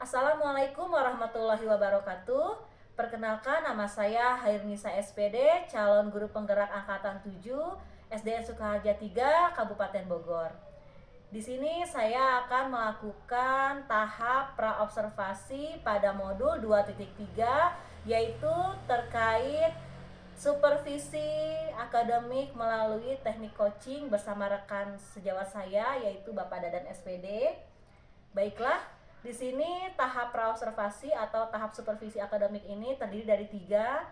Assalamualaikum warahmatullahi wabarakatuh. Perkenalkan, nama saya Hairnisa SPD, calon guru penggerak angkatan 7 SDN Sukaharja 3, Kabupaten Bogor. Di sini saya akan melakukan tahap praobservasi pada modul 2.3, yaitu terkait supervisi akademik melalui teknik coaching bersama rekan sejawat saya, yaitu Bapak Dadan SPD. Baiklah, di sini tahap praobservasi atau tahap supervisi akademik ini terdiri dari tiga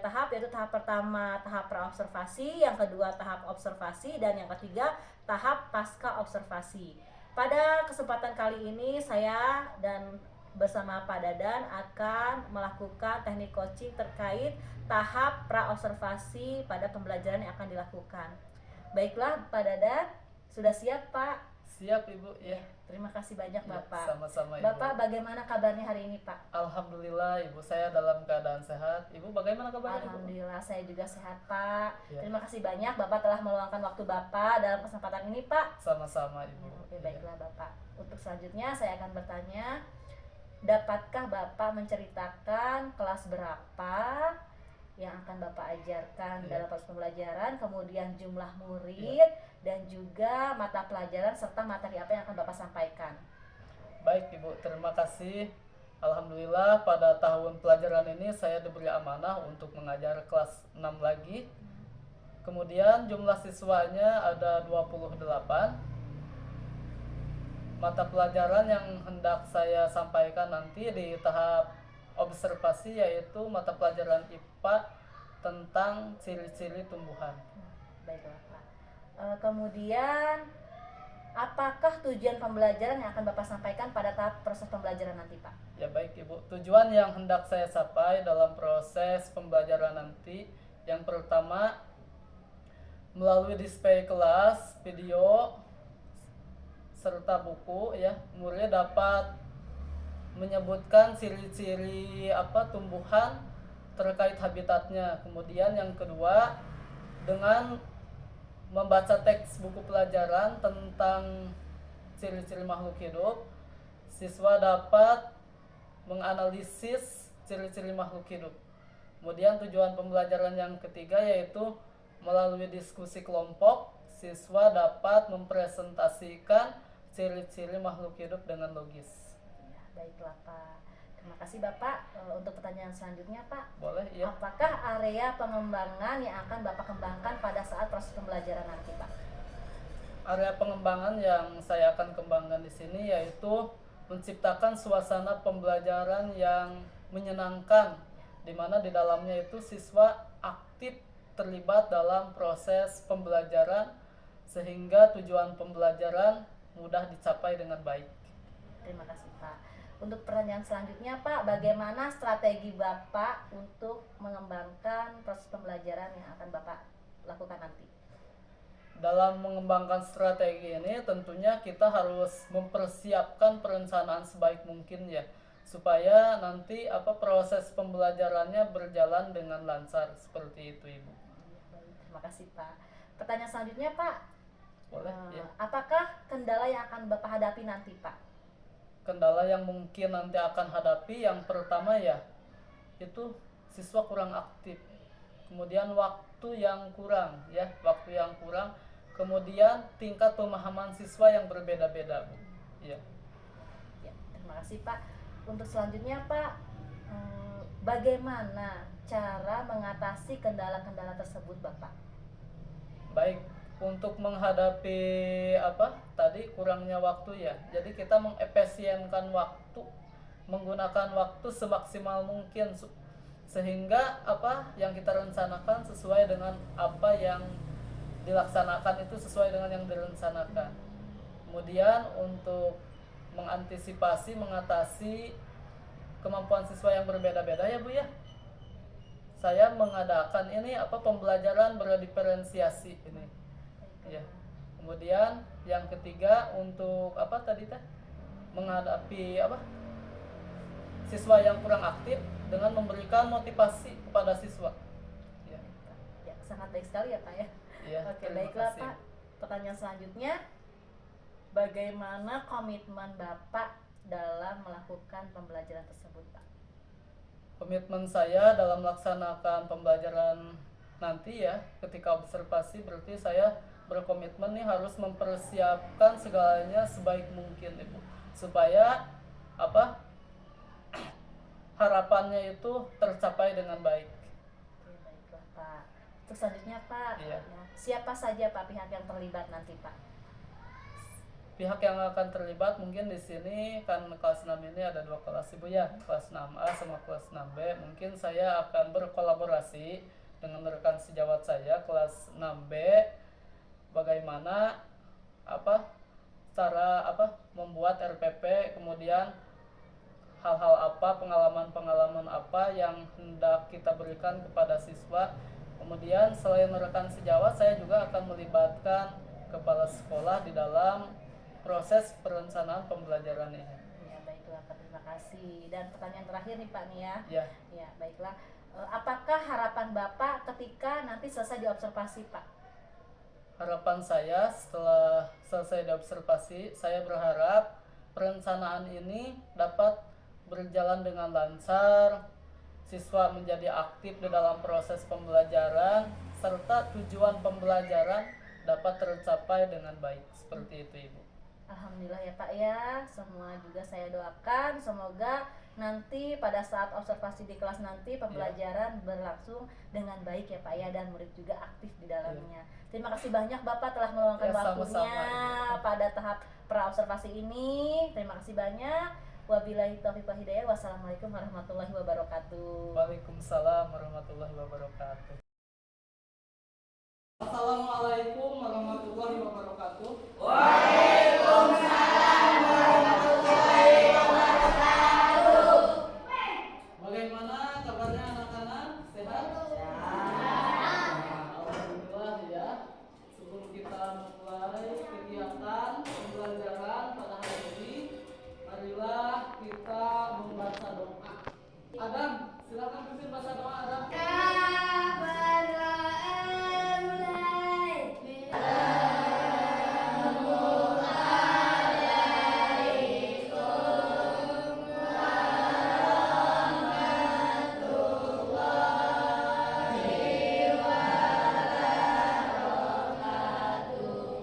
tahap, yaitu tahap pertama tahap praobservasi, yang kedua tahap observasi, dan yang ketiga tahap pasca observasi. Pada kesempatan kali ini saya dan bersama Pak Dadan akan melakukan teknik coaching terkait tahap praobservasi pada pembelajaran yang akan dilakukan. Baiklah Pak Dadan, sudah siap Pak? Siap Ibu, ya. Terima kasih banyak Ya, Bapak. sama-sama Ibu. Bapak, bagaimana kabarnya hari ini Pak? Alhamdulillah Ibu, saya dalam keadaan sehat. Ibu bagaimana kabarnya Ibu? Alhamdulillah saya juga sehat Pak. Ya. Terima kasih banyak Bapak telah meluangkan waktu Bapak dalam kesempatan ini Pak. Sama-sama Ibu. Oke, baiklah Bapak. Untuk selanjutnya saya akan bertanya, dapatkah Bapak menceritakan kelas berapa yang akan Bapak ajarkan dalam proses pembelajaran, kemudian jumlah murid, dan juga mata pelajaran serta materi apa yang akan Bapak sampaikan? Baik Ibu, terima kasih. Alhamdulillah pada tahun pelajaran ini saya diberi amanah untuk mengajar kelas 6 lagi. Kemudian jumlah siswanya ada 28. Mata pelajaran yang hendak saya sampaikan nanti di tahap observasi yaitu mata pelajaran IPA tentang ciri-ciri tumbuhan. Baiklah Pak. Kemudian apakah tujuan pembelajaran yang akan Bapak sampaikan pada tahap proses pembelajaran nanti Pak? Ya baik Ibu, tujuan yang hendak saya capai dalam proses pembelajaran nanti, yang pertama melalui display kelas, video, serta buku ya, murid dapat menyebutkan ciri-ciri tumbuhan terkait habitatnya. Kemudian yang kedua, dengan membaca teks buku pelajaran tentang ciri-ciri makhluk hidup, siswa dapat menganalisis ciri-ciri makhluk hidup. Kemudian tujuan pembelajaran yang ketiga yaitu melalui diskusi kelompok, siswa dapat mempresentasikan ciri-ciri makhluk hidup dengan logis. Baiklah Pak, terima kasih Bapak. Untuk pertanyaan selanjutnya Pak, boleh ya. Apakah area pengembangan yang akan Bapak kembangkan pada saat proses pembelajaran nanti Pak? Area pengembangan yang saya akan kembangkan di sini yaitu menciptakan suasana pembelajaran yang menyenangkan, di mana di dalamnya itu siswa aktif terlibat dalam proses pembelajaran sehingga tujuan pembelajaran mudah dicapai dengan baik. Terima kasih Pak. Untuk pertanyaan selanjutnya Pak, bagaimana strategi Bapak untuk mengembangkan proses pembelajaran yang akan Bapak lakukan nanti? Dalam mengembangkan strategi ini tentunya kita harus mempersiapkan perencanaan sebaik mungkin ya, supaya nanti proses pembelajarannya berjalan dengan lancar, seperti itu Ibu. Baik, terima kasih Pak. Pertanyaan selanjutnya Pak, boleh ya. Apakah kendala yang akan Bapak hadapi nanti Pak? Kendala yang mungkin nanti akan hadapi, yang pertama ya itu siswa kurang aktif, kemudian waktu yang kurang ya, kemudian tingkat pemahaman siswa yang berbeda-beda Bu. Ya, terima kasih Pak. Untuk selanjutnya Pak, bagaimana cara mengatasi kendala-kendala tersebut Bapak? Baik, untuk menghadapi tadi kurangnya waktu ya, jadi kita mengefisienkan waktu, menggunakan waktu semaksimal mungkin sehingga yang kita rencanakan sesuai dengan apa yang dilaksanakan, itu sesuai dengan yang direncanakan. Kemudian untuk mengantisipasi, mengatasi kemampuan siswa yang berbeda-beda ya Bu ya, saya mengadakan ini pembelajaran berdiferensiasi ini ya. Kemudian yang ketiga untuk menghadapi siswa yang kurang aktif dengan memberikan motivasi kepada siswa ya. Ya, sangat baik sekali ya Pak ya. Ya, oke, baiklah Pak. Pertanyaan selanjutnya, bagaimana komitmen Bapak dalam melakukan pembelajaran tersebut, Pak? Komitmen saya dalam melaksanakan pembelajaran nanti ya, ketika observasi berarti saya berkomitmen nih harus mempersiapkan segalanya sebaik mungkin Ibu, supaya apa harapannya itu tercapai dengan baik. Oke, baiklah Pak. Untuk selanjutnya Pak, Iya. ya, siapa saja Pak pihak yang terlibat nanti Pak? Pihak yang akan terlibat mungkin di sini kan kelas 6 ini ada 2 kelas Ibu ya, kelas 6A sama kelas 6B. Mungkin saya akan berkolaborasi dengan rekan sejawat saya kelas 6B, bagaimana cara membuat RPP, kemudian hal-hal apa, pengalaman-pengalaman apa yang hendak kita berikan kepada siswa. Kemudian selain rekan sejawat, saya juga akan melibatkan kepala sekolah di dalam proses perencanaan pembelajaran ini. Ya, baiklah Pak, terima kasih. Dan pertanyaan terakhir nih Pak nih ya. Ya, Ya, baiklah. Apakah harapan Bapak ketika nanti selesai diobservasi Pak? harapan saya setelah selesai diobservasi, saya berharap perencanaan ini dapat berjalan dengan lancar, siswa menjadi aktif di dalam proses pembelajaran, serta tujuan pembelajaran dapat tercapai dengan baik. Seperti itu Ibu. Alhamdulillah ya Pak ya, semua juga saya doakan semoga nanti pada saat observasi di kelas nanti pembelajaran berlangsung dengan baik ya Pak ya, dan murid juga aktif di dalamnya. Terima kasih banyak Bapak telah meluangkan Ya, waktunya sama-sama, pada tahap pra-observasi ini. Terima kasih banyak. Wabillahi taufiq wal hidayah. Wassalamualaikum warahmatullahi wabarakatuh. Waalaikumsalam warahmatullahi wabarakatuh. Assalamualaikum warahmatullahi wabarakatuh. Bagaimana kabarnya anak-anak? Sehat? Alhamdulillah ya. Sebelum kita mulai kegiatan pembelajaran pada hari ini, marilah kita membaca doa. Adam, silakan pimpin baca doa Adam.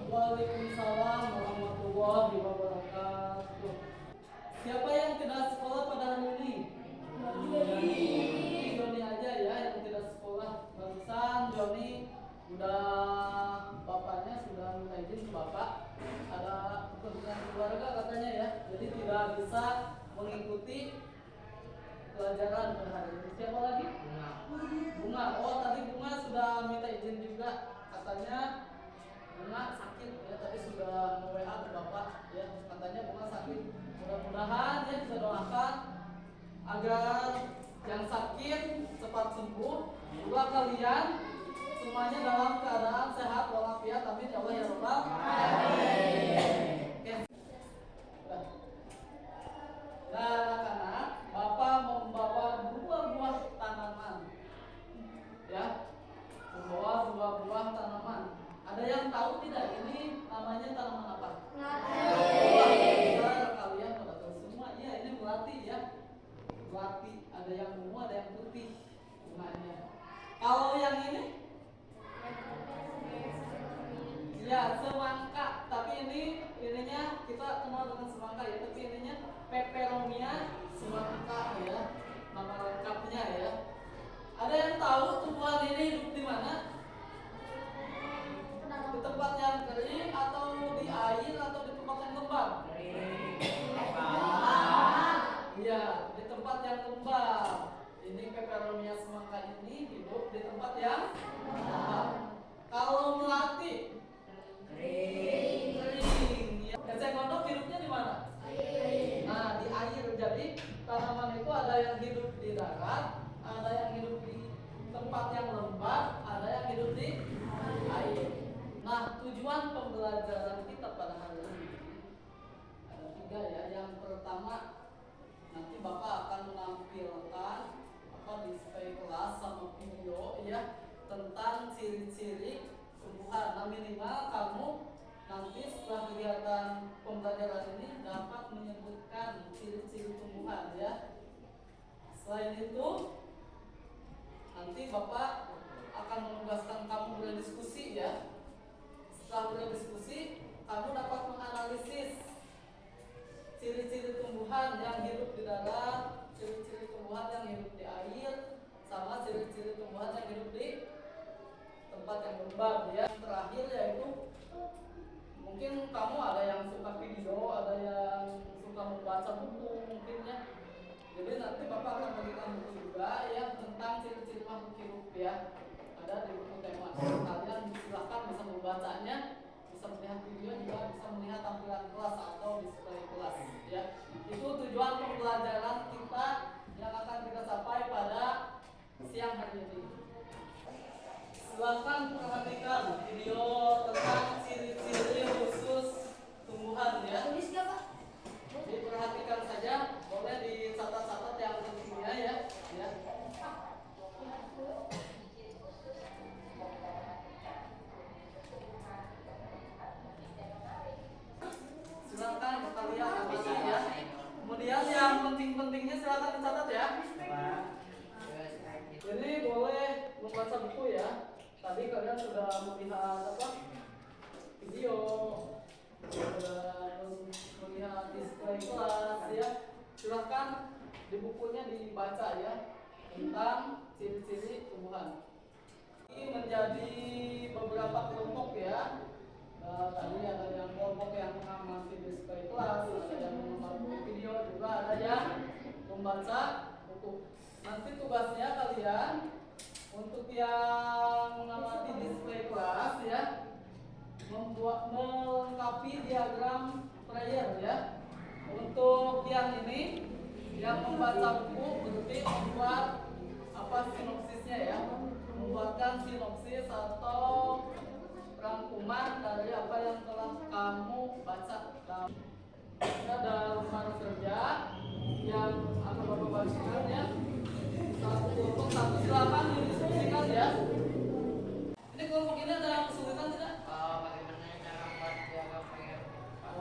Waalaikumsalam warahmatullahi wabarakatuh. Siapa yang tidak sekolah pada hari ini? Joni aja ya yang tidak sekolah. Barusan Joni udah bapaknya sudah minta izin ke bapak. Ada kepentingan keluarga katanya ya. Jadi tidak bisa mengikuti pelajaran pada hari ini. Siapa lagi? Bunga. Oh tadi Bunga sudah minta izin juga. Katanya Bunga sakit ya, tadi sudah WA ke bapak ya, katanya Bunga sakit. Mudah-mudahan ya kita doakan agar yang sakit cepat sembuh, juga kalian semuanya dalam keadaan sehat walafiat, amin ya Allah ya Rabbal alamin. Oke. Nah anak-anak, bapak membawa 2 buah tanaman ya, membawa 2 buah tanaman. Ada yang tahu tidak ini namanya tanaman apa? Kalian pada tahu semua. Iya, ini melati ya. Melati. Ada yang ungu, ada yang putih bunganya. Kalau yang ini? Ya, semangka. Tapi ininya kita kenal dengan semangka ya. Tapi ininya peperomia semangka ya. Nama lengkapnya ya. Ada yang tahu tumbuhan ini hidup di mana? Di tempat yang kering atau di air atau di tempat yang lembab? Iya, di tempat yang lembab. Ini peperomia semangka ini hidup di tempat yang lembab. Kalau melati kering. Ya. Eceng gondok hidupnya di mana? Nah, di air. Jadi tanaman itu ada yang hidup di darat, ada yang hidup di tempat yang lembab, ada yang hidup di air. Nah, tujuan pembelajaran kita pada hari ini ada 3 ya. Yang pertama, nanti Bapak akan menampilkan display kelas sama video ya tentang ciri-ciri tumbuhan. Nah, minimal kamu nanti setelah kegiatan pembelajaran ini dapat menyebutkan ciri-ciri tumbuhan ya. Selain itu, nanti Bapak akan menugaskan kamu berdiskusi ya. Setelah berdiskusi, kamu dapat menganalisis ciri-ciri tumbuhan yang hidup di darat, ciri-ciri tumbuhan yang hidup di air, sama ciri-ciri tumbuhan yang hidup di tempat yang lembab ya. Yang terakhir yaitu mungkin kamu ada yang suka video, ada yang suka membaca buku mungkin ya. Jadi nanti Bapak akan berikan buku juga ya tentang ciri-ciri makhluk hidup ya. Ada di buku tema. Kalian silahkan bisa membacanya, bisa melihat video juga, bisa melihat tampilan kelas atau display kelas ya. Itu tujuan pembelajaran kita yang akan kita capai pada siang hari ini. Silakan perhatikan video tentang ciri-ciri khusus tumbuhan ya. Tulis gak, Pak? Diperhatikan saja, boleh dicatat-catat yang pentingnya ya. Ya. Silakan kalian amati ya. Kemudian yang penting-pentingnya silakan dicatat ya. Jadi boleh membaca buku ya. Tadi kalian sudah melihat apa? Video, sudah melihat display kelas ya. Silakan di bukunya dibaca ya tentang ciri-ciri tumbuhan. Ini menjadi beberapa kelompok ya. Tadi ada yang kelompok yang mengamati display kelas, ada yang mengamati video, juga ada yang membaca buku. Nanti tugasnya kalian untuk yang mengamati display kelas ya, melengkapi diagram prayer ya. Untuk yang ini yang membaca buku berarti membuat apa sinopsisnya ya, membuatkan sinopsis atau rangkuman dari apa yang telah kamu baca. Ada lembar kerja yang akan Bapak bagikan ya. Satu kelompok satu silakan didiskusikan ya. Ini kelompok ini ada kesulitan tidak? Bagaimana cara membuat diagram prayer?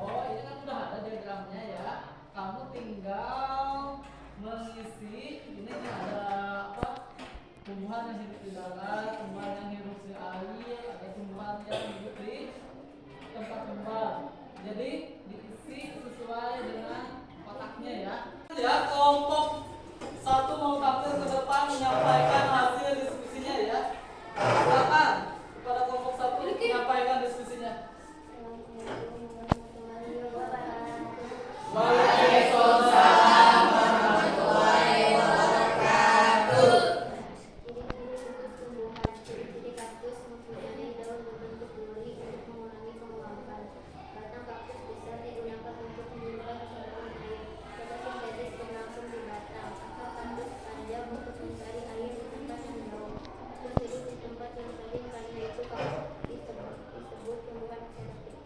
Oh, ini kan udah ada diagramnya ya. Kamu tinggal mengisi. Ini ada apa? Tumbuhan yang hidup di darat, tumbuhan yang hidup di air, ada tumbuhan yang hidup di tempat lembab. Jadi diisi sesuai dengan kotaknya ya. Ya, kelompok satu mau tampil ke depan menyampaikan hasil diskusinya ya. Silakan kepada kelompok satu menyampaikan diskusinya. Waalaikumsalam warahmatullahi wabarakatuh. Ciri-ciri kaktus mempunyai daun berbentuk duri untuk mengurangi penguapan. Batang kaktus bisa digunakan untuk menyimpan saluran air. Fotosintesis berlangsung di batang. Akar kaktus panjang untuk mencari air di tempat yang jauh. Kaktus hidup di tempat yang kering, karena itu kaktus disebut tumbuhan eksotik.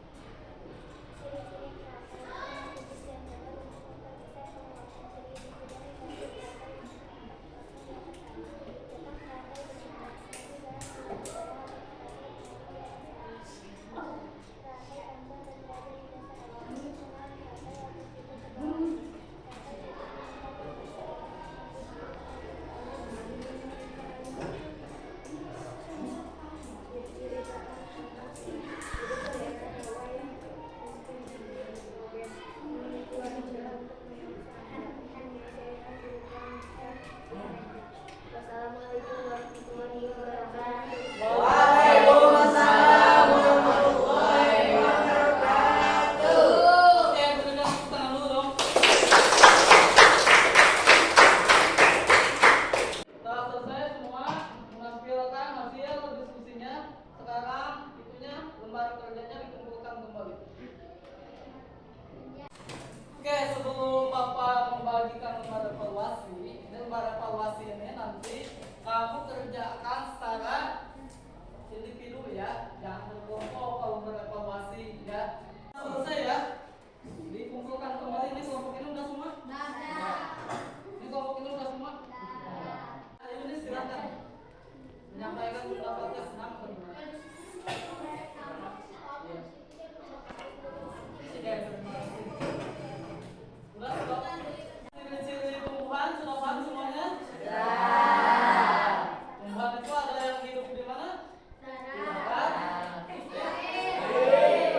Wassalamualaikum warahmatullahi wabarakatuh. Waalaikumsalam warahmatullahi wabarakatuh. Oke, berikan tepuk tangan dulu dong. Sudah selesai semua menampilkan hasil diskusinya. Sekarang itunya lembar kerjanya dikumpulkan kembali. Oke, sebelum Bapak membagikan lembar evaluasi, ini lembar evaluasi ini nanti kamu kerjakan secara individu ya, jangan berkelompok kalau berevaluasi ya. Selesai ya, dikumpulkan kembali. Ini kelompok ini udah semua? Ini kelompok ini udah semua? Ayo ini silakan menyampaikan pendapatnya senang bagaimana? Iya. ada yang hidup di mana? Di tempat.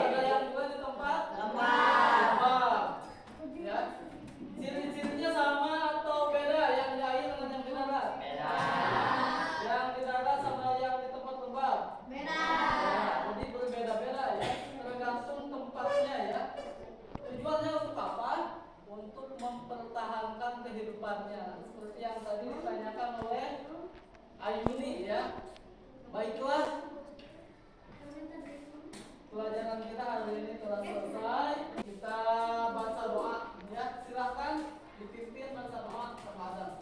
Ada yang juga di tempat. Lembab. Ya. Ciri-cirinya sama atau beda yang di air dengan yang di darat? Beda. Yang di darat sama yang di tempat lembab? Beda. Jadi berbeda-beda ya, tergantung tempatnya ya. Tujuannya untuk apa? Untuk mempertahankan kehidupannya. Seperti yang tadi ditanyakan oleh Ayuni ya. Baiklah, pelajaran kita hari ini telah selesai. Kita baca doa ya. Silakan dipimpin baca doa Ramadan.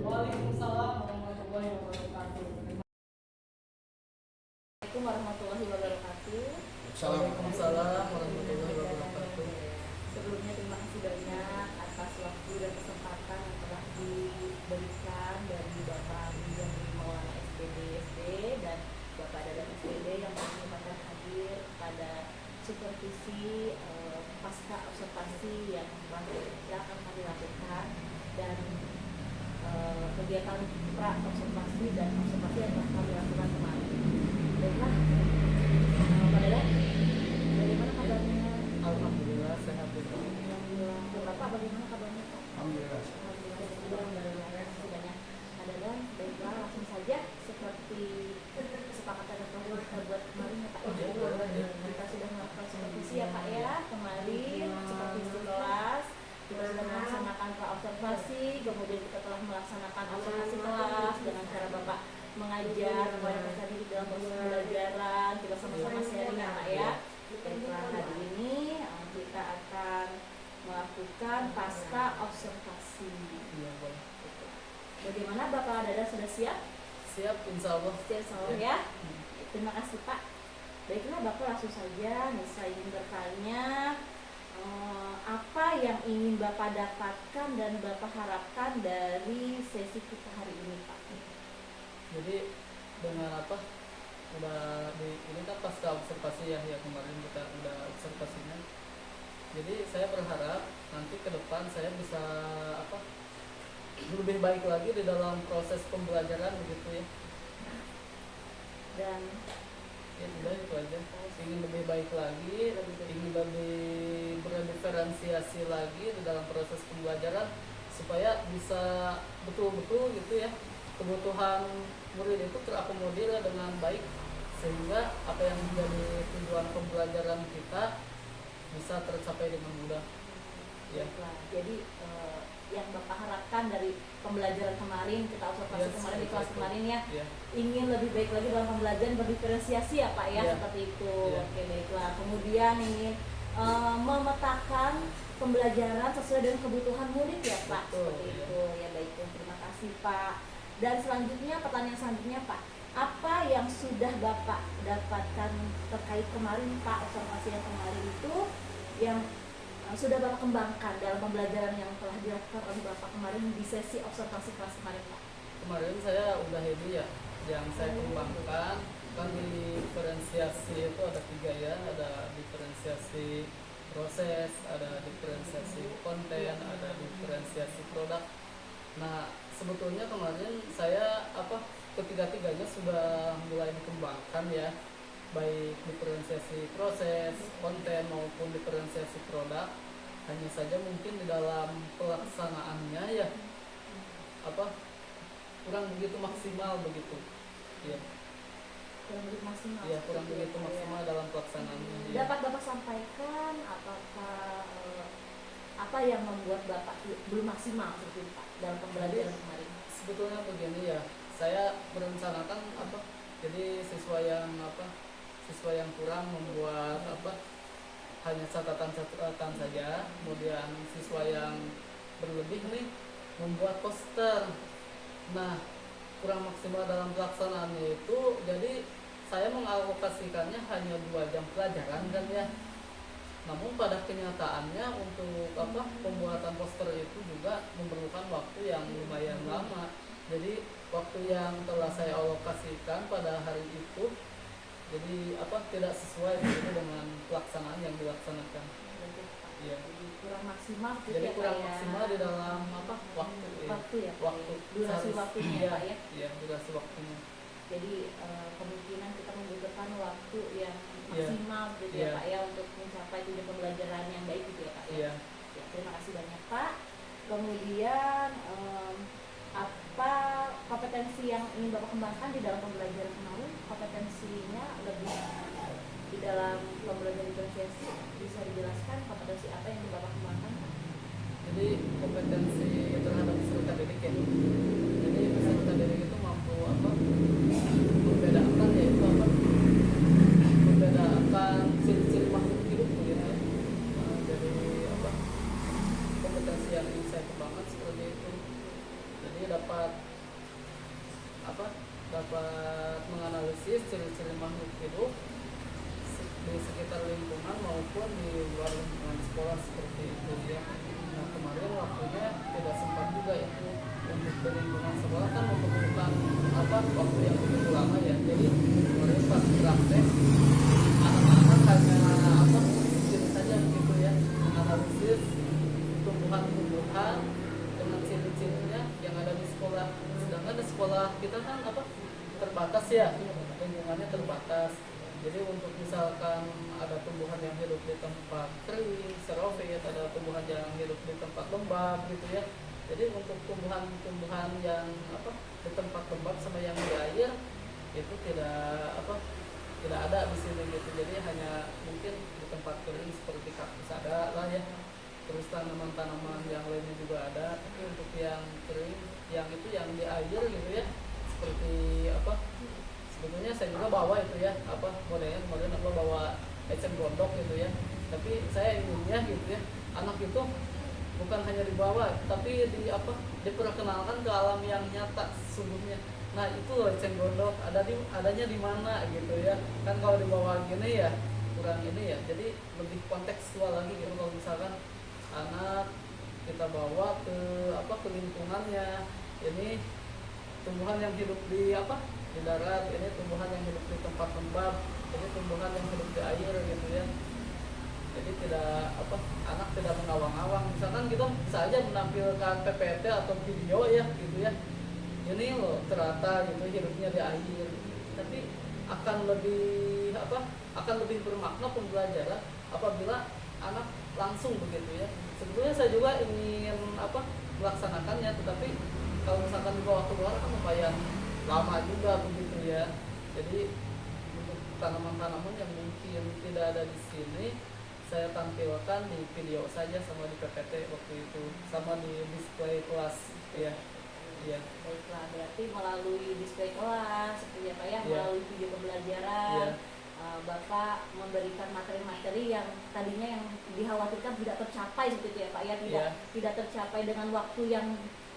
Waalaikumsalam warahmatullahi wabarakatuh. Assalamualaikum warahmatullahi wabarakatuh. Waalaikumsalam warahmatullahi wabarakatuh. Sebelumnya terima kasih banyak atas waktu dan kesempatan yang telah diberikan dari Bapak Bijan Maulana SPD dan Bapak Dadan SPD yang berkesempatan hadir pada supervisi pasca observasi yang akan kami lakukan dan kegiatan pra observasi dan observasi yang telah kami lakukan kemarin. Baiklah, Pak Dadan, bagaimana kabarnya? Alhamdulillah sehat ya. Alhamdulillah. Bapak bagaimana kabarnya Pak? Alhamdulillah. Alhamdulillah. Terima kasih banyak. Pak Dadan, baiklah langsung saja seperti kesepakatan yang telah kita buat kemarin ya Pak. Kita sudah melakukan supervisi ya Pak ya kemarin supervisi kelas. Kita sudah melaksanakan pra-observasi, kemudian kita telah melaksanakan observasi kelas dengan cara Bapak mengajar kepada peserta di dalam proses pembelajaran. Kita sama-sama sharing ya Pak ya. Baiklah, hari ini kita akan melakukan pasca observasi. Iya, boleh. Bagaimana Bapak Dadan sudah siap? Siap insyaallah. Siap insyaallah ya. Terima kasih Pak. Baiklah Bapak langsung saja, saya ingin bertanya apa yang ingin Bapak dapatkan dan Bapak harapkan dari sesi kita hari ini Pak? Jadi dengan apa? Udah ini kan pasca observasi ya kemarin kita udah observasinya. Jadi saya berharap nanti ke depan saya bisa apa? Lebih baik lagi di dalam proses pembelajaran begitu ya. Dan Ya sudah itu aja. Ingin lebih baik lagi, ingin lebih berdiferensiasi lagi di dalam proses pembelajaran supaya bisa betul-betul gitu ya kebutuhan murid itu terakomodir dengan baik sehingga apa yang menjadi tujuan pembelajaran kita bisa tercapai dengan mudah. Ya. baiklah. Jadi yang Bapak harapkan dari pembelajaran kemarin, kita observasi kemarin di kelas kemarin ya, ingin lebih baik lagi dalam pembelajaran berdiferensiasi ya Pak ya, seperti itu. Oke baiklah. Kemudian ingin memetakan pembelajaran sesuai dengan kebutuhan murid ya Pak. Seperti itu ya, baiklah. Terima kasih Pak. Dan selanjutnya pertanyaan selanjutnya Pak, apa yang sudah Bapak dapatkan terkait kemarin Pak, observasi yang kemarin itu yang sudah Bapak kembangkan dalam pembelajaran yang telah dilakukan oleh Bapak kemarin di sesi observasi kelas kemarin Pak? Kemarin saya udah ini ya, yang saya kembangkan kan diferensiasi itu ada 3 ya, ada diferensiasi proses, ada diferensiasi konten, ada diferensiasi produk. Nah sebetulnya kemarin saya ketiga-tiganya sudah mulai dikembangkan ya, baik diferensiasi proses, konten maupun diferensiasi produk. Hanya saja mungkin di dalam pelaksanaannya ya kurang begitu maksimal begitu. Ya. Kurang begitu maksimal. Iya, kurang begitu maksimal dalam pelaksanaannya. Ya. Dapat Bapak sampaikan apakah apa yang membuat Bapak belum maksimal seperti itu Pak dalam pembelajaran kemarin? Sebetulnya begini ya, saya merencanakan jadi siswa yang kurang membuat hanya catatan saja, kemudian siswa yang berlebih nih membuat poster. Nah kurang maksimal dalam pelaksanaannya itu, jadi saya mengalokasikannya hanya 2 jam pelajaran kan ya. Namun pada kenyataannya untuk pembuatan poster itu juga memerlukan waktu yang lumayan lama. Jadi waktu yang telah saya alokasikan pada hari itu jadi tidak sesuai gitu dengan pelaksanaan yang dilaksanakan. Iya. Jadi kurang maksimal gitu Jadi ya, Pak, kurang ya. maksimal di dalam waktu Waktu ya, Pak, waktu ya. Durasi waktunya ya, Pak, ya. Iya, durasi waktunya. Jadi kemungkinan kita membutuhkan waktu yang Iya. maksimal gitu Iya. ya, Pak, ya, untuk mencapai tujuan pembelajaran yang baik gitu ya, Pak, ya. Iya. Ya, terima kasih banyak, Pak. Kemudian apa kompetensi yang ingin Bapak kembangkan di dalam pembelajaran kemarin? Kompetensinya lebih di dalam pembelajaran diferensiasi, bisa dijelaskan kompetensi apa yang ingin Bapak kembangkan, Pak? Jadi kompetensi terhadap peserta didik ya. Jadi peserta didik itu mampu membedakan yaitu membedakan ciri-ciri makhluk hidup begitu ya. Jadi kompetensi yang ingin saya kembangkan seperti itu. Jadi dapat dapat menganalisis ciri-ciri makhluk hidup di sekitar lingkungan maupun di luar lingkungan sekolah seperti itu ya. Nah kemarin waktunya tidak sempat juga itu untuk di lingkungan sekolah kan memerlukan waktu yang cukup lama ya. Jadi kemarin pas praktek anak-anak hanya ciri saja begitu ya, menganalisis tumbuhan-tumbuhan dengan ciri-cirinya yang ada di sekolah. Sedangkan di sekolah kita kan terbatas ya, lingkungannya terbatas. Jadi untuk misalkan ada tumbuhan yang hidup di tempat kering, xerophyt, ada tumbuhan yang hidup di tempat lembab gitu ya. Jadi untuk tumbuhan-tumbuhan yang di tempat lembab sama yang di air itu tidak ada di sini gitu. Jadi hanya mungkin di tempat kering seperti kaktus ada lah ya. Terus tanaman-tanaman yang lainnya juga ada. Tapi untuk yang kering, yang itu yang di air gitu ya. Seperti sebetulnya saya juga bawa itu ya modelnya kemarin bawa eceng gondok gitu ya, tapi saya inginnya gitu ya anak itu bukan hanya dibawa tapi diperkenalkan ke alam yang nyata sesungguhnya. Nah itu loh eceng gondok adanya di mana gitu ya kan. Kalau dibawa gini ya kurang ini ya, jadi lebih kontekstual lagi gitu. Kalau misalkan anak kita bawa ke lingkungannya, ini tumbuhan yang hidup di darat, ini tumbuhan yang hidup di tempat lembab, ini tumbuhan yang hidup di air gitu ya. Jadi tidak anak tidak mengawang-awang. Misalkan kita bisa aja menampilkan PPT atau video ya gitu ya. Ini loh ternyata gitu hidupnya di air. Tapi akan lebih bermakna pembelajaran apabila anak langsung begitu ya. Sebetulnya saya juga ingin melaksanakannya, tetapi kalau misalkan dibawa keluar kan lumayan lama juga begitu ya. Jadi untuk tanaman-tanaman yang mungkin tidak ada di sini saya tampilkan di video saja sama di PPT waktu itu, sama di display kelas ya. Iya. Baiklah, berarti melalui display kelas seperti apa ya, Iya. melalui video pembelajaran, Iya. Bapak memberikan materi-materi yang tadinya yang dikhawatirkan tidak tercapai seperti itu ya, Pak ya, tidak tercapai dengan waktu yang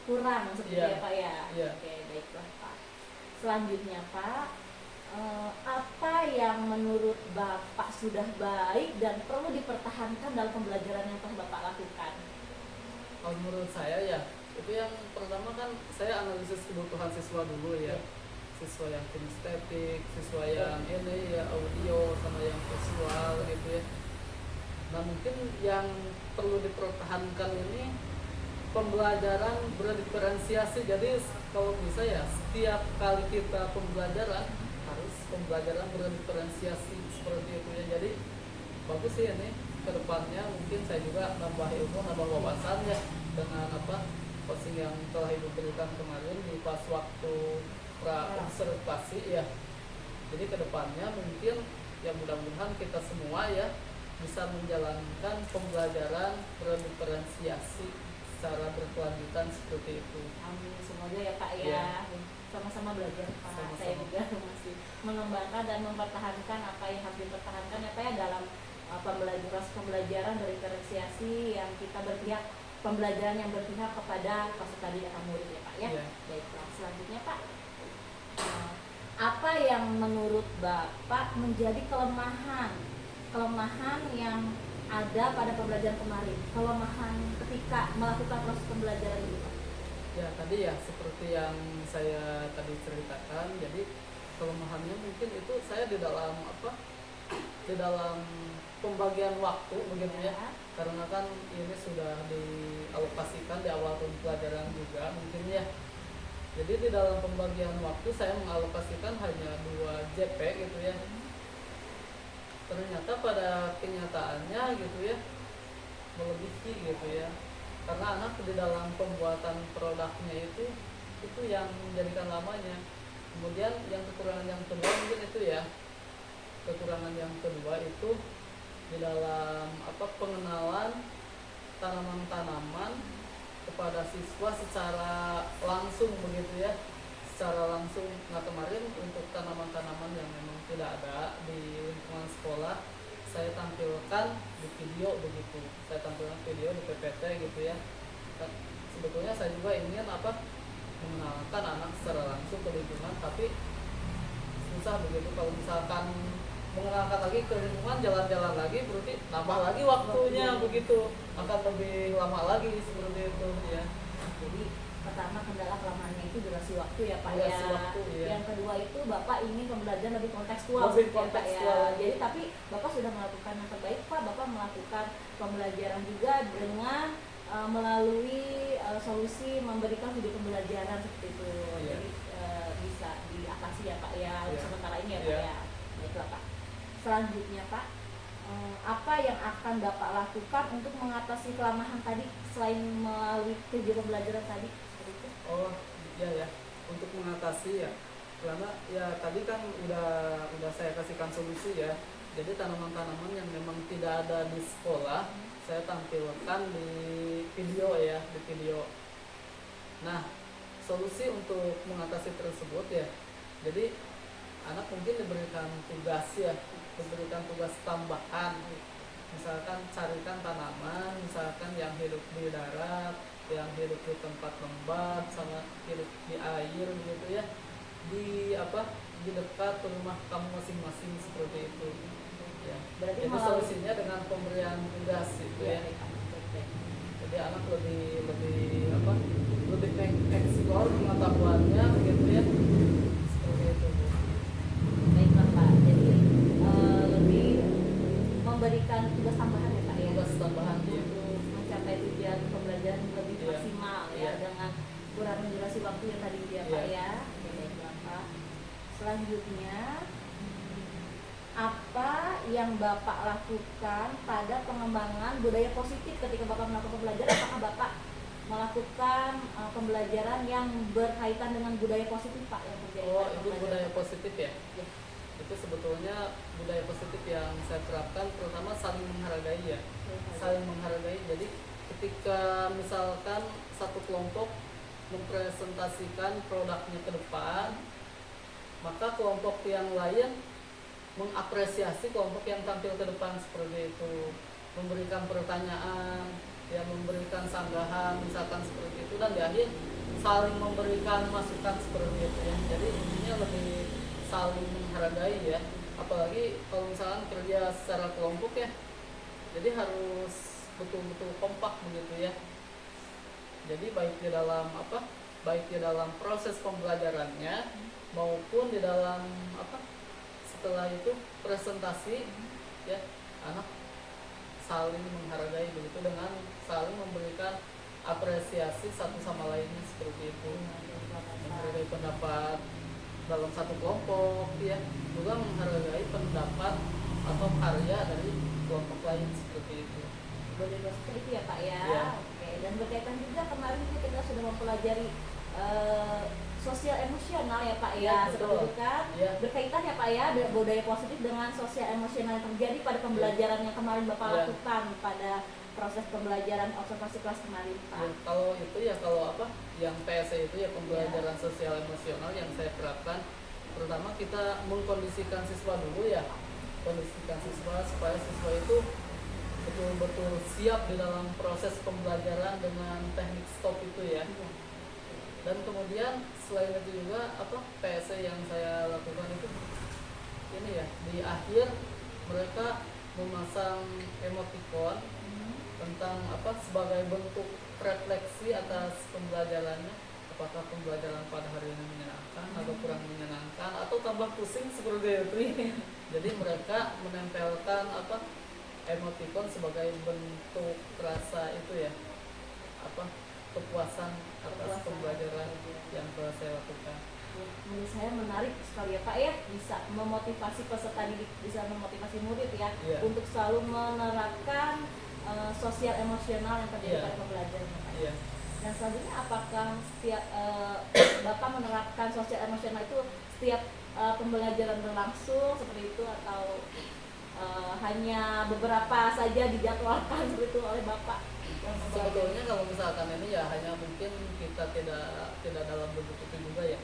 kurang seperti Iya. ya, Pak ya. Iya. Oke, baiklah, Pak. Selanjutnya, Pak, apa yang menurut Bapak sudah baik dan perlu dipertahankan dalam pembelajaran yang telah Bapak lakukan? Kalau menurut saya ya, itu yang pertama kan saya analisis kebutuhan siswa dulu ya. Siswa yang kinestetik, siswa yang ini ya audio sama yang visual gitu ya. Nah mungkin yang perlu dipertahankan ini pembelajaran berdiferensiasi. Jadi kalau bisa ya setiap kali kita pembelajaran harus pembelajaran berdiferensiasi seperti itu ya. Jadi bagus sih ini kedepannya mungkin saya juga nambah ilmu, nambah wawasan ya dengan coaching yang telah ibu berikan kemarin di pas waktu observasi ya. Jadi kedepannya mungkin ya mudah-mudahan kita semua ya bisa menjalankan pembelajaran berdiferensiasi secara berkelanjutan seperti itu. Amin, semoga ya Pak ya. Iya. Sama-sama belajar Pak. Sama-sama. Saya juga masih mengembangkan dan mempertahankan apa yang harus dipertahankan ya Pak ya dalam pembelajaran berdiferensiasi yang kita berpihak, pembelajaran yang berpihak kepada peserta didik dan murid ya Pak ya. Iya. Baiklah, selanjutnya Pak, apa yang menurut Bapak menjadi kelemahan yang ada pada pembelajaran kemarin, kelemahan ketika melakukan proses pembelajaran ini, Pak? Ya tadi ya seperti yang saya tadi ceritakan, jadi kelemahannya mungkin itu saya di dalam di dalam pembagian waktu begitu ya, karena kan ini sudah dialokasikan di awal pembelajaran juga mungkin ya. Jadi di dalam pembagian waktu saya mengalokasikan hanya 2 JP gitu ya. Ternyata pada kenyataannya gitu ya melebihi gitu ya, karena anak di dalam pembuatan produknya itu yang menjadikan lamanya. Kemudian yang kekurangan yang kedua mungkin itu ya, kekurangan yang kedua itu di dalam pengenalan tanaman-tanaman kepada siswa secara langsung begitu ya, secara langsung. Nah kemarin untuk tanaman-tanaman yang memang tidak ada di lingkungan sekolah, saya tampilkan di video begitu, saya tampilkan video di PPT gitu ya. Dan sebetulnya saya juga ingin mengenalkan anak secara langsung ke lingkungan, tapi susah begitu. Kalau misalkan mengenalkan lagi ke lingkungan, jalan-jalan lagi, berarti tambah lagi waktunya begitu, akan lebih lama lagi seperti itu ya. Jadi pertama kendala kelemahannya itu durasi waktu ya Pak Durasi ya. waktu, iya. Yang kedua itu Bapak ingin pembelajaran lebih kontekstual, Lebih gitu ya, Pak, kontekstual. ya. Jadi tapi Bapak sudah melakukan yang terbaik Pak. Bapak melakukan pembelajaran juga dengan melalui solusi memberikan video pembelajaran seperti itu. Iya. Jadi bisa diatasi ya Pak ya, Iya. sementara ini ya Pak Iya. ya. Baiklah Pak. Selanjutnya Pak, apa yang akan Bapak lakukan untuk mengatasi kelemahan tadi selain melalui video pembelajaran tadi? Seperti itu. Oh iya ya, untuk mengatasi ya, karena ya tadi kan udah saya kasihkan solusi ya. Jadi tanaman-tanaman yang memang tidak ada di sekolah, saya tampilkan di video ya, di video. Nah, solusi untuk mengatasi tersebut ya, jadi anak mungkin diberikan tugas ya, diberikan tugas tambahan. Misalkan carikan tanaman, misalkan yang hidup di darat, yang hidup di tempat lembab, sama hidup di air gitu ya, di dekat rumah kamu masing-masing seperti itu ya. Berarti Itu solusinya dengan pemberian tugas gitu ya. Jadi anak lebih mengeksplor pengetahuannya begitu ya, seperti itu Bu. Baiklah Pak, jadi lebih memberikan tugas tambahan ya Pak ya, Tugas tambahan ya. untuk mencapai tujuan pembelajaran lebih Iya. maksimal ya, Iya. dengan kurang durasi waktu yang tadi dia Pak Iya. ya. Oke, baiklah Pak. Selanjutnya apa yang Bapak lakukan pada pengembangan budaya positif ketika Bapak melakukan pembelajaran? Apakah Bapak melakukan pembelajaran yang berkaitan dengan budaya positif Pak yang terjadi Oh pada itu pembelajaran? budaya positif ya. Ya. Itu sebetulnya budaya positif yang saya terapkan, pertama saling menghargai ya, saling menghargai. Jadi ketika misalkan satu kelompok mempresentasikan produknya ke depan, maka kelompok yang lain mengapresiasi kelompok yang tampil ke depan seperti itu, memberikan pertanyaan, ya memberikan sanggahan misalkan seperti itu, dan di akhir saling memberikan masukan seperti itu ya. Jadi intinya lebih saling menghargai ya, apalagi kalau misalkan kerja secara kelompok ya, jadi harus betul-betul kompak begitu ya. Jadi baik di dalam proses pembelajarannya maupun di dalam setelah itu presentasi ya, anak saling menghargai begitu dengan saling memberikan apresiasi satu sama lainnya seperti itu, menghargai pendapat dalam satu kelompok ya, juga menghargai pendapat atau karya dari kelompok lain seperti itu. Boleh seperti itu ya Pak ya. Iya. Oke, dan berkaitan juga kemarin kita sudah mempelajari sosial emosional ya Pak ya, Iya, seperti betul. itu kan. Iya. Berkaitan ya Pak ya, budaya positif dengan sosial emosional yang terjadi pada pembelajaran yang kemarin Bapak Iya. lakukan pada proses pembelajaran observasi kelas kemarin Pak. Ya, kalau yang PSE itu ya, pembelajaran sosial emosional yang saya terapkan, pertama kita mengkondisikan siswa dulu ya, kondisikan siswa supaya siswa itu betul-betul siap di dalam proses pembelajaran dengan teknik stop itu ya. Iya. Dan kemudian selain itu juga PSE yang saya lakukan itu ini ya, di akhir mereka memasang emoticon tentang sebagai bentuk refleksi atas pembelajarannya, apakah pembelajaran pada hari ini menyenangkan atau kurang menyenangkan atau tambah pusing seperti itu. Jadi mereka menempelkan emoticon sebagai bentuk rasa itu ya, kepuasan atas pembelajaran yang telah saya lakukan. Menurut saya menarik sekali ya Pak ya, bisa memotivasi peserta didik, bisa memotivasi murid ya, untuk selalu menerapkan sosial emosional yang terjadi pada pembelajaran Pak. Dan selanjutnya apakah setiap Bapak menerapkan sosial emosional itu setiap pembelajaran berlangsung seperti itu, atau hanya beberapa saja dijadwalkan seperti itu oleh Bapak? Sebetulnya kalau misalkan ini ya hanya mungkin kita tidak dalam bentuk itu juga ya.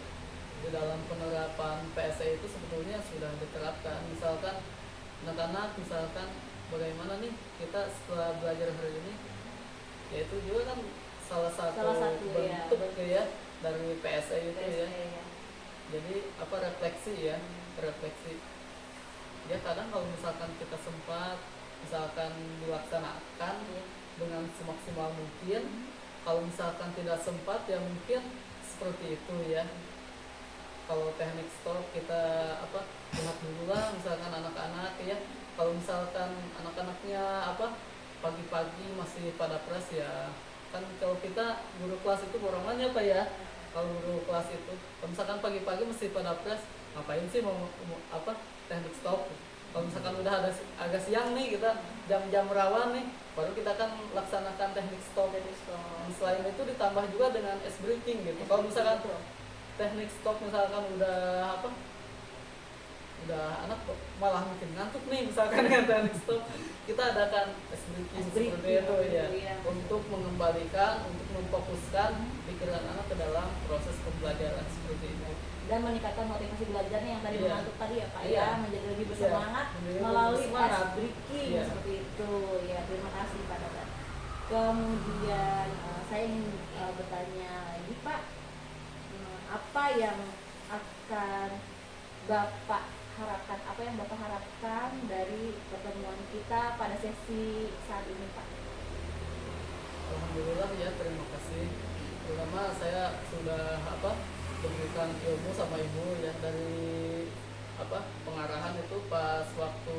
Di dalam penerapan PSE itu sebetulnya sudah diterapkan. Misalkan anak-anak misalkan bagaimana nih kita setelah belajar hari ini, yaitu juga kan salah satu bentuk ya dari PSE itu ya. Jadi refleksi ya, refleksi. Ya kadang kalau misalkan kita sempat misalkan dilaksanakan dengan semaksimal mungkin. Kalau misalkan tidak sempat ya mungkin seperti itu ya. Kalau teknik stop kita lihat dulu lah misalkan anak-anak ya. Kalau misalkan anak-anaknya pagi-pagi masih pada pres ya, kan kalau kita guru kelas itu borongannya ya. Kalau guru kelas itu kalau misalkan pagi-pagi masih pada pres, ngapain sih mau teknik stop. Kalau misalkan udah agak siang nih, kita jam-jam rawan nih, baru kita kan laksanakan teknik stop. Selain itu ditambah juga dengan ice breaking gitu. Kalau misalkan teknik stop misalkan udah anak malah makin ngantuk nih misalkan dengan teknik stop, kita adakan ice breaking seperti itu ya, untuk mengembalikan, untuk memfokuskan pikiran anak ke dalam proses pembelajaran seperti itu. Dan meningkatkan motivasi belajarnya yang tadi mengantuk tadi ya Pak ya, menjadi lebih bersemangat melalui ice breaking seperti itu ya. Terima kasih Pak Dadan. Kemudian saya ingin bertanya lagi Pak, apa yang akan Bapak harapkan, apa yang Bapak harapkan dari pertemuan kita pada sesi saat ini Pak? Alhamdulillah ya, terima kasih. Pertama saya sudah memberikan ilmu sama ibu ya, dari pengarahan itu pas waktu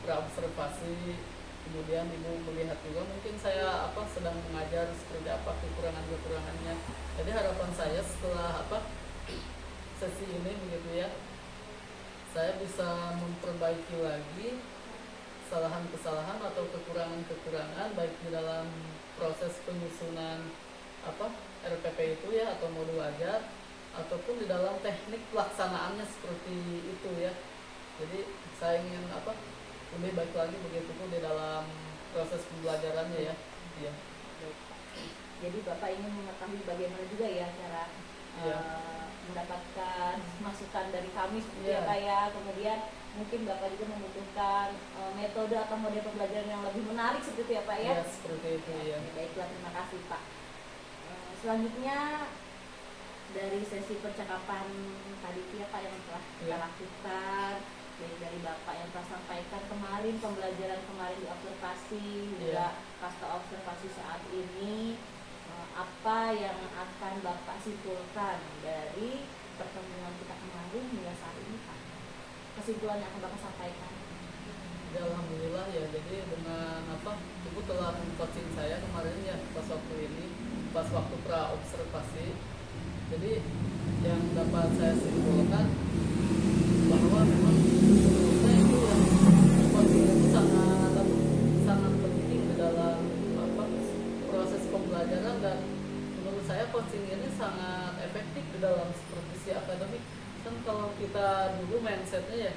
praobservasi, kemudian ibu melihat juga mungkin saya sedang mengajar seperti apa kekurangannya. Jadi harapan saya setelah sesi ini begitu ya, saya bisa memperbaiki lagi kesalahan-kesalahan atau kekurangan-kekurangan baik di dalam proses penyusunan RPP itu ya, atau modul ajar, ataupun di dalam teknik pelaksanaannya seperti itu ya. Jadi saya ingin lebih baik lagi begitu pun di dalam proses pembelajarannya ya. Iya. Jadi Bapak ingin mengetahui bagaimana juga ya cara mendapatkan masukan dari kami seperti apa ya. Kemudian mungkin Bapak juga membutuhkan metode atau model pembelajaran yang lebih menarik seperti itu ya Pak ya. Iya, seperti itu ya. Baiklah, terima kasih Pak. Selanjutnya dari sesi percakapan tadi ya Pak yang telah kita lakukan, dari Bapak yang telah sampaikan kemarin, pembelajaran kemarin di observasi, juga pasca observasi saat ini, apa yang akan Bapak simpulkan dari pertemuan kita kemarin hingga saat ini Pak? Kesimpulan yang akan Bapak sampaikan? Ya, alhamdulillah ya, jadi dengan ibu telah coaching saya kemarin ya pas waktu pra-observasi. Jadi yang dapat saya simpulkan bahwa memang menurutnya itu ya, coaching itu sangat penting di dalam proses pembelajaran, dan menurut saya coaching ini sangat efektif di dalam supervisi akademik. Kan kalau kita dulu mindsetnya ya,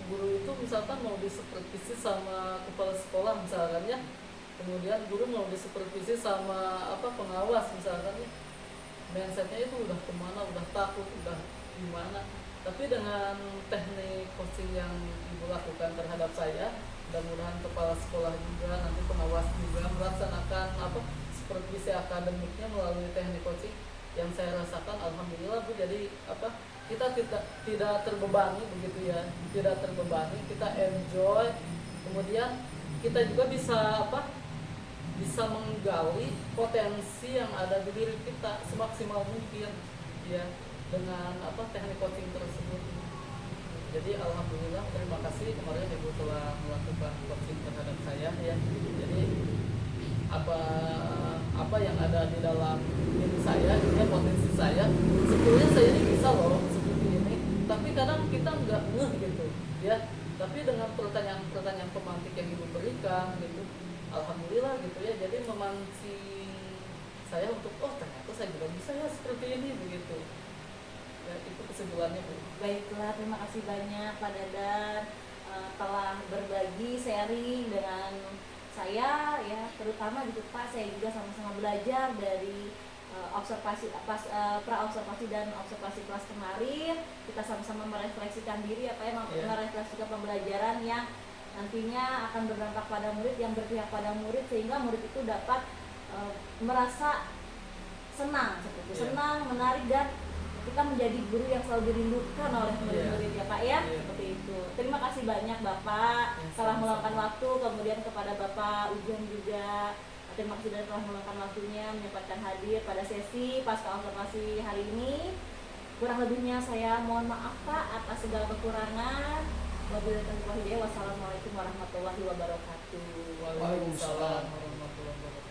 guru itu misalkan mau disupervisi sama kepala sekolah misalkan ya, kemudian guru mau disupervisi sama pengawas misalkan ya, mindsetnya itu udah kemana, udah takut, udah gimana. Tapi dengan teknik coaching yang ibu lakukan terhadap saya, mudah-mudahan kepala sekolah juga, nanti pengawas juga melaksanakan supervisi akademiknya melalui teknik coaching, yang saya rasakan alhamdulillah Bu, jadi kita tidak terbebani begitu ya, tidak terbebani, kita enjoy, kemudian kita juga bisa menggali potensi yang ada di diri kita semaksimal mungkin ya dengan teknik coaching tersebut. Jadi alhamdulillah, terima kasih kemarin Ibu telah melakukan coaching terhadap saya ya. Jadi apa yang ada di dalam diri saya, ya potensi saya, sebetulnya saya ini bisa loh seperti ini, tapi kadang kita nggak ngeh gitu ya. Tapi dengan pertanyaan pemantik yang Ibu berikan gitu, alhamdulillah gitu ya, jadi memancing saya untuk ternyata saya juga bisa ya seperti ini begitu ya. Itu kesimpulannya Bu. Baiklah, terima kasih banyak Pak Dadan telah berbagi sharing dengan saya ya, terutama gitu Pak, saya juga sama-sama belajar dari observasi pra-observasi dan observasi kelas kemarin. Kita sama-sama merefleksikan diri merefleksikan pembelajaran yang nantinya akan berdampak pada murid, yang berpihak pada murid, sehingga murid itu dapat merasa senang senang, menarik, dan kita menjadi guru yang selalu dirindukan oleh murid-murid ya Pak ya. Seperti itu. Terima kasih banyak Bapak telah meluangkan waktu, kemudian kepada Bapak Ujung juga terima kasih sudah telah meluangkan waktunya menyempatkan hadir pada sesi pasca observasi hari ini. Kurang lebihnya saya mohon maaf Pak atas segala kekurangan. Wassalamualaikum warahmatullahi wabarakatuh. Waalaikumsalam warahmatullahi wabarakatuh.